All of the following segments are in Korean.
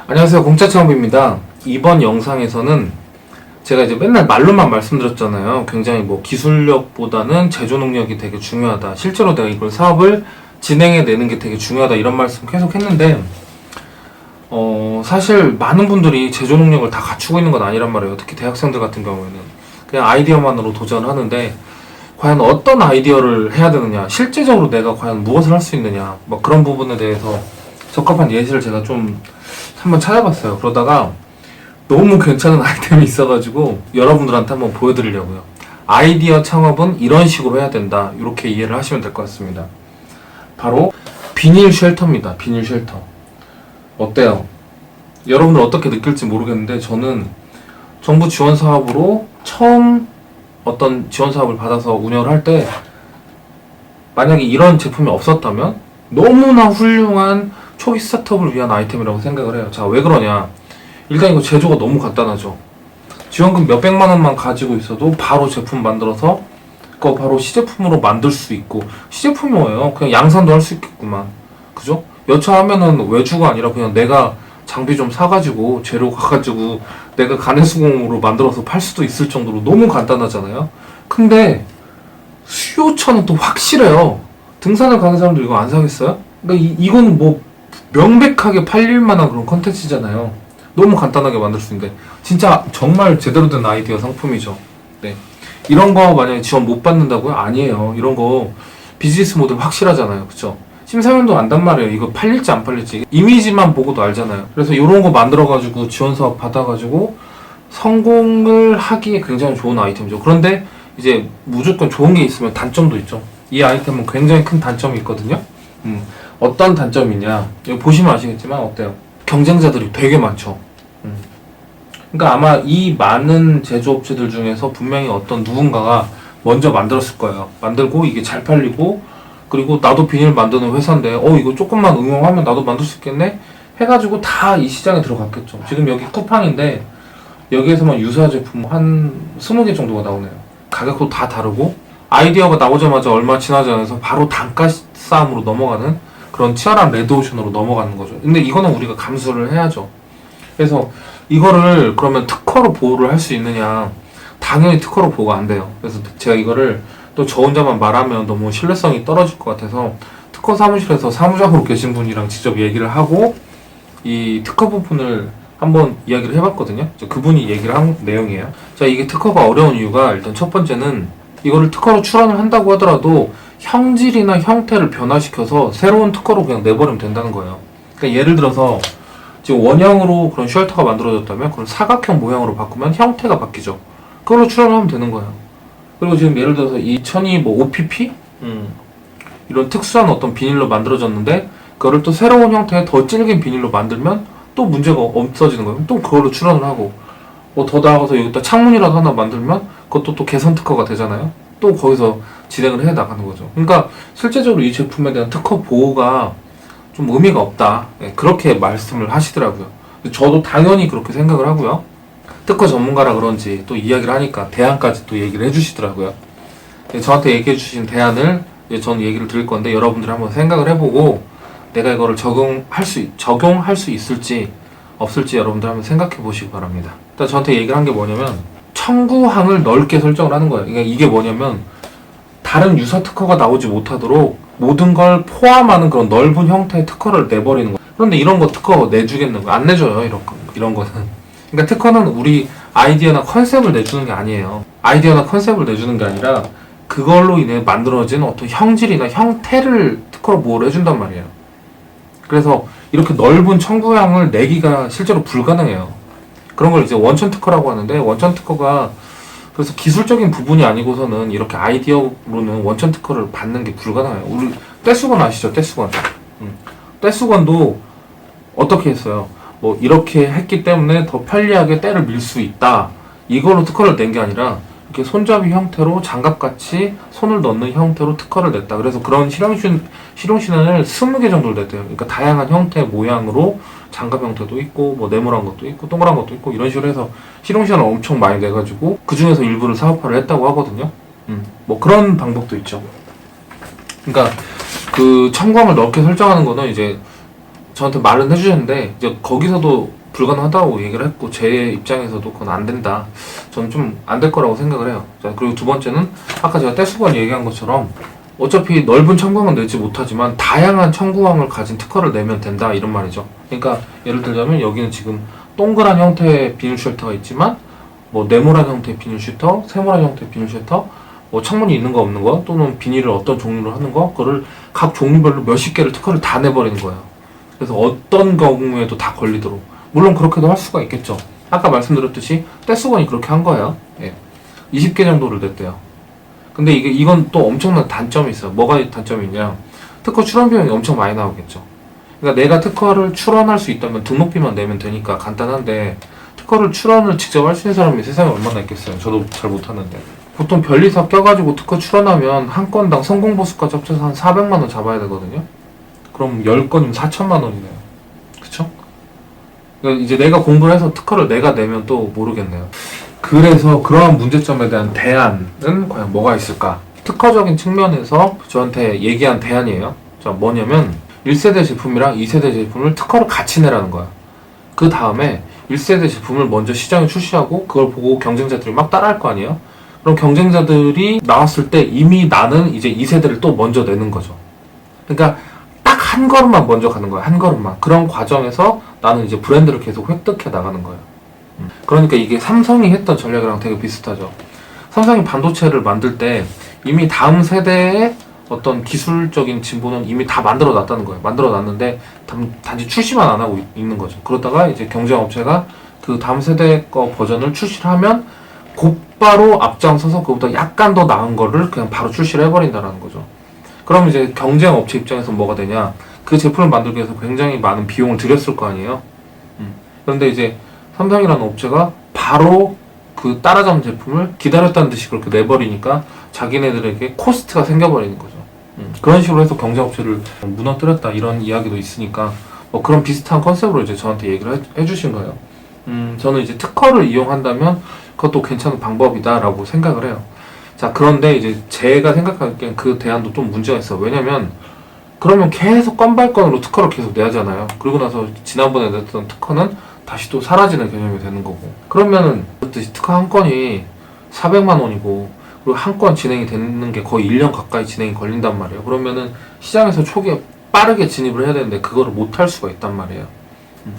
안녕하세요, 공짜창업입니다. 이번 영상에서는 제가 이제 맨날 말로만 말씀드렸잖아요. 굉장히 뭐 기술력보다는 제조 능력이 되게 중요하다. 실제로 내가 이걸 사업을 진행해내는 게 되게 중요하다. 이런 말씀 계속 했는데, 사실 많은 분들이 제조 능력을 다 갖추고 있는 건 아니란 말이에요. 특히 대학생들 같은 경우에는. 그냥 아이디어만으로 도전하는데, 과연 어떤 아이디어를 해야 되느냐, 실제적으로 내가 과연 무엇을 할 수 있느냐, 뭐 그런 부분에 대해서 적합한 예시를 제가 좀 한번 찾아봤어요. 그러다가 너무 괜찮은 아이템이 있어가지고 여러분들한테 한번 보여드리려고요. 아이디어 창업은 이런 식으로 해야 된다. 이렇게 이해를 하시면 될 것 같습니다. 바로 비닐 쉘터입니다. 비닐 쉘터. 어때요? 여러분들 어떻게 느낄지 모르겠는데 저는 정부 지원 사업으로 처음 어떤 지원 사업을 받아서 운영을 할 때 만약에 이런 제품이 없었다면 너무나 훌륭한 초기 스타트업을 위한 아이템이라고 생각을 해요. 자, 왜 그러냐? 일단 이거 제조가 너무 간단하죠. 지원금 몇백만 원만 가지고 있어도 바로 제품 만들어서 그거 바로 시제품으로 만들 수 있고, 시제품이 뭐예요? 그냥 양산도 할 수 있겠구만. 그죠? 여차하면은 외주가 아니라 그냥 내가 장비 좀 사가지고 재료 가가지고 내가 가내수공으로 만들어서 팔 수도 있을 정도로 너무 간단하잖아요. 근데 수요처는 또 확실해요. 등산을 가는 사람들 이거 안 사겠어요? 그러니까 이건 뭐 명백하게 팔릴 만한 그런 컨텐츠잖아요. 너무 간단하게 만들 수 있는데 진짜 정말 제대로 된 아이디어 상품이죠. 네. 이런 거 만약에 지원 못 받는다고요? 아니에요. 이런 거 비즈니스 모델 확실하잖아요. 그쵸? 심사위원도 안단 말이에요. 이거 팔릴지 안 팔릴지 이미지만 보고도 알잖아요. 그래서 이런 거 만들어가지고 지원 사업 받아가지고 성공을 하기에 굉장히 좋은 아이템이죠. 그런데 이제 무조건 좋은 게 있으면 단점도 있죠. 이 아이템은 굉장히 큰 단점이 있거든요. 어떤 단점이냐? 여기 보시면 아시겠지만 어때요? 경쟁자들이 되게 많죠. 그러니까 아마 이 많은 제조업체들 중에서 분명히 어떤 누군가가 먼저 만들었을 거예요. 만들고 이게 잘 팔리고, 그리고 나도 비닐 만드는 회사인데 이거 조금만 응용하면 나도 만들 수 있겠네? 해가지고 다 이 시장에 들어갔겠죠. 지금 여기 쿠팡인데 여기에서만 유사 제품 한 20개 정도가 나오네요. 가격도 다 다르고 아이디어가 나오자마자 얼마 지나지 않아서 바로 단가 싸움으로 넘어가는 그런 치열한 레드오션으로 넘어가는 거죠. 근데 이거는 우리가 감수를 해야죠. 그래서 이거를 그러면 특허로 보호를 할 수 있느냐? 당연히 특허로 보호가 안 돼요. 그래서 제가 이거를 또 저 혼자만 말하면 너무 신뢰성이 떨어질 것 같아서 특허 사무실에서 사무장으로 계신 분이랑 직접 얘기를 하고 이 특허 부분을 한번 이야기를 해봤거든요. 그분이 얘기를 한 내용이에요. 자, 이게 특허가 어려운 이유가 일단 첫 번째는 이거를 특허로 출원을 한다고 하더라도 형질이나 형태를 변화시켜서 새로운 특허로 그냥 내버리면 된다는 거예요. 그러니까 예를 들어서 지금 원형으로 그런 쉘터가 만들어졌다면 그걸 사각형 모양으로 바꾸면 형태가 바뀌죠. 그걸로 출원을 하면 되는 거예요. 그리고 지금 예를 들어서 이 천이 뭐 OPP? 이런 특수한 어떤 비닐로 만들어졌는데 그거를 또 새로운 형태의 더 질긴 비닐로 만들면 또 문제가 없어지는 거예요. 또 그걸로 출원을 하고 뭐 더 나아가서 여기다 창문이라도 하나 만들면 그것도 또 개선 특허가 되잖아요. 또 거기서 진행을 해 나가는 거죠. 그러니까 실제적으로 이 제품에 대한 특허 보호가 좀 의미가 없다. 네, 그렇게 말씀을 하시더라고요. 저도 당연히 그렇게 생각을 하고요. 특허 전문가라 그런지 또 이야기를 하니까 대안까지 또 얘기를 해주시더라고요. 네, 저한테 얘기해 주신 대안을 저는 얘기를 드릴 건데 여러분들이 한번 생각을 해보고 내가 이거를 적용할 수 있을지 없을지 여러분들 한번 생각해 보시기 바랍니다. 일단 저한테 얘기를 한 게 뭐냐면 청구항을 넓게 설정을 하는 거예요. 그러니까 이게 뭐냐면 다른 유사 특허가 나오지 못하도록 모든 걸 포함하는 그런 넓은 형태의 특허를 내버리는 거예요. 그런데 이런 거 특허 내주겠는 거예요? 안 내줘요. 이런 거는. 그러니까 특허는 우리 아이디어나 컨셉을 내주는 게 아니에요. 아이디어나 컨셉을 내주는 게 아니라 그걸로 인해 만들어진 어떤 형질이나 형태를 특허로 보호를 해준단 말이에요. 그래서 이렇게 넓은 청구항을 내기가 실제로 불가능해요. 그런 걸 이제 원천 특허라고 하는데 원천 특허가 그래서 기술적인 부분이 아니고서는 이렇게 아이디어로는 원천 특허를 받는 게 불가능해요. 우리 떼수건 아시죠? 떼수건. 떼수건도 어떻게 했어요? 뭐 이렇게 했기 때문에 더 편리하게 때를 밀 수 있다. 이걸로 특허를 낸 게 아니라 이렇게 손잡이 형태로 장갑같이 손을 넣는 형태로 특허를 냈다. 그래서 그런 실용신안을 20개 정도를 냈대요. 그러니까 다양한 형태 모양으로 장갑 형태도 있고 뭐 네모난 것도 있고 동그란 것도 있고 이런 식으로 해서 실용신안을 엄청 많이 내가지고 그 중에서 일부를 사업화를 했다고 하거든요. 뭐 그런 방법도 있죠. 그러니까 그 청구항을 넓게 설정하는 거는 이제 저한테 말은 해주셨는데 이제 거기서도 불가능하다고 얘기를 했고 제 입장에서도 그건 안 된다. 저는 좀 안 될 거라고 생각을 해요. 자, 그리고 두 번째는 아까 제가 떼수건 얘기한 것처럼 어차피 넓은 청구항은 내지 못하지만 다양한 청구항을 가진 특허를 내면 된다 이런 말이죠. 그러니까 예를 들자면 여기는 지금 동그란 형태의 비닐 쉘터가 있지만 뭐 네모난 형태의 비닐 쉘터, 세모난 형태의 비닐 쉘터, 뭐 창문이 있는 거 없는 거 또는 비닐을 어떤 종류로 하는 거 그거를 각 종류별로 몇십 개를 특허를 다 내버리는 거예요. 그래서 어떤 경우에도 다 걸리도록. 물론 그렇게도 할 수가 있겠죠. 아까 말씀드렸듯이 떼수건이 그렇게 한 거예요. 예. 20개 정도를 냈대요. 근데 이건 또 엄청난 단점이 있어요. 뭐가 단점이 있냐? 특허 출원 비용이 엄청 많이 나오겠죠. 그러니까 내가 특허를 출원할 수 있다면 등록비만 내면 되니까 간단한데 특허를 출원을 직접 할 수 있는 사람이 세상에 얼마나 있겠어요. 저도 잘 못하는데. 보통 변리사 껴가지고 특허 출원하면 한 건당 성공보수까지 합쳐서 한 400만 원 잡아야 되거든요. 그럼 10건이면 4천만 원이네요. 그쵸? 그러니까 이제 내가 공부를 해서 특허를 내가 내면 또 모르겠네요. 그래서 그러한 문제점에 대한 대안은 과연 뭐가 있을까? 특허적인 측면에서 저한테 얘기한 대안이에요. 자, 뭐냐면 1세대 제품이랑 2세대 제품을 특허를 같이 내라는 거야. 그 다음에 1세대 제품을 먼저 시장에 출시하고 그걸 보고 경쟁자들이 막 따라할 거 아니에요? 그럼 경쟁자들이 나왔을 때 이미 나는 이제 2세대를 또 먼저 내는 거죠. 그러니까 딱 한 걸음만 먼저 가는 거야. 한 걸음만. 그런 과정에서 나는 이제 브랜드를 계속 획득해 나가는 거예요. 그러니까 이게 삼성이 했던 전략이랑 되게 비슷하죠. 삼성이 반도체를 만들 때 이미 다음 세대의 어떤 기술적인 진보는 이미 다 만들어 놨다는 거예요. 만들어 놨는데 단지 출시만 안 하고 있는 거죠. 그러다가 이제 경쟁 업체가 그 다음 세대 거 버전을 출시를 하면 곧바로 앞장서서 그보다 약간 더 나은 거를 그냥 바로 출시를 해버린다는 거죠. 그럼 이제 경쟁 업체 입장에서 뭐가 되냐? 그 제품을 만들기 위해서 굉장히 많은 비용을 들였을 거 아니에요. 그런데 이제 삼성이라는 업체가 바로 그 따라잡은 제품을 기다렸다는 듯이 그렇게 내버리니까 자기네들에게 코스트가 생겨버리는 거죠. 그런 식으로 해서 경쟁업체를 무너뜨렸다 이런 이야기도 있으니까 뭐 그런 비슷한 컨셉으로 이제 저한테 얘기를 해주신 거예요. 저는 이제 특허를 이용한다면 그것도 괜찮은 방법이다라고 생각을 해요. 자, 그런데 이제 제가 생각하기엔 그 대안도 좀 문제가 있어. 왜냐면 그러면 계속 건발건으로 특허를 계속 내야잖아요. 그리고 나서 지난번에 냈던 특허는 다시 또 사라지는 개념이 되는 거고. 그러면은 특허 한 건이 400만 원이고 그리고 한 건 진행이 되는 게 거의 1년 가까이 진행이 걸린단 말이에요. 그러면은 시장에서 초기에 빠르게 진입을 해야 되는데 그거를 못 할 수가 있단 말이에요.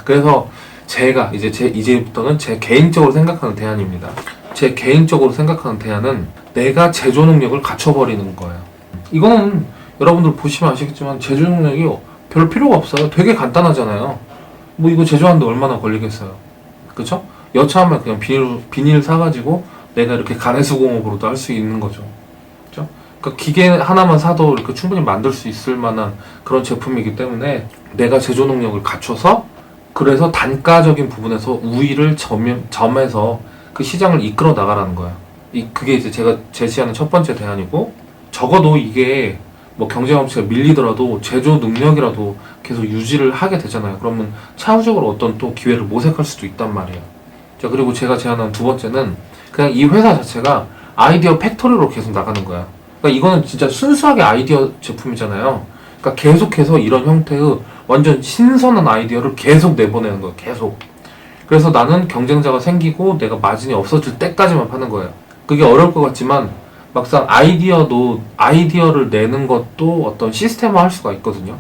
그래서 제가 이제부터는 제 개인적으로 생각하는 대안입니다. 제 개인적으로 생각하는 대안은 내가 제조 능력을 갖춰버리는 거예요. 이거는 여러분들 보시면 아시겠지만 제조 능력이 별 필요가 없어요. 되게 간단하잖아요. 뭐 이거 제조하는데 얼마나 걸리겠어요. 그쵸? 여차하면 그냥 비닐 사가지고 내가 이렇게 가내수공업으로도 할 수 있는 거죠. 그쵸? 그러니까 기계 하나만 사도 이렇게 충분히 만들 수 있을 만한 그런 제품이기 때문에 내가 제조 능력을 갖춰서 그래서 단가적인 부분에서 우위를 점해서 그 시장을 이끌어 나가라는 거야. 그게 이제 제가 제시하는 첫 번째 대안이고, 적어도 이게 뭐 경쟁업체가 밀리더라도 제조 능력이라도 계속 유지를 하게 되잖아요. 그러면 차후적으로 어떤 또 기회를 모색할 수도 있단 말이에요. 자, 그리고 제가 제안한 두 번째는 그냥 이 회사 자체가 아이디어 팩토리로 계속 나가는 거야. 그러니까 이거는 진짜 순수하게 아이디어 제품이잖아요. 그러니까 계속해서 이런 형태의 완전 신선한 아이디어를 계속 내보내는 거예요. 계속. 그래서 나는 경쟁자가 생기고 내가 마진이 없어질 때까지만 파는 거예요. 그게 어려울 것 같지만 막상 아이디어를 내는 것도 어떤 시스템화 할 수가 있거든요.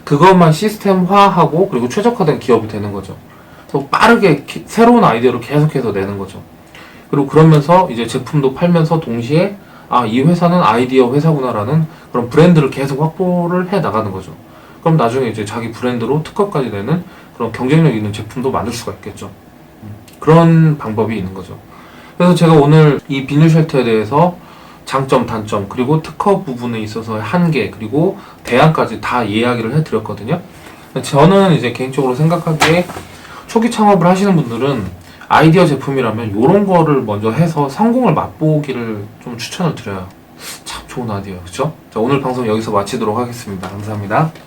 그것만 시스템화하고 그리고 최적화된 기업이 되는 거죠. 그래서 빠르게 새로운 아이디어를 계속해서 내는 거죠. 그리고 그러면서 이제 제품도 팔면서 동시에 이 회사는 아이디어 회사구나라는 그런 브랜드를 계속 확보를 해 나가는 거죠. 그럼 나중에 이제 자기 브랜드로 특허까지 내는 그런 경쟁력 있는 제품도 만들 수가 있겠죠. 그런 방법이 있는 거죠. 그래서 제가 오늘 이 비닐 쉘터에 대해서 장점, 단점, 그리고 특허 부분에 있어서의 한계, 그리고 대안까지 다 이야기를 해드렸거든요. 저는 이제 개인적으로 생각하기에 초기 창업을 하시는 분들은 아이디어 제품이라면 이런 거를 먼저 해서 성공을 맛보기를 좀 추천을 드려요. 참 좋은 아이디어, 그쵸? 자, 오늘 방송 여기서 마치도록 하겠습니다. 감사합니다.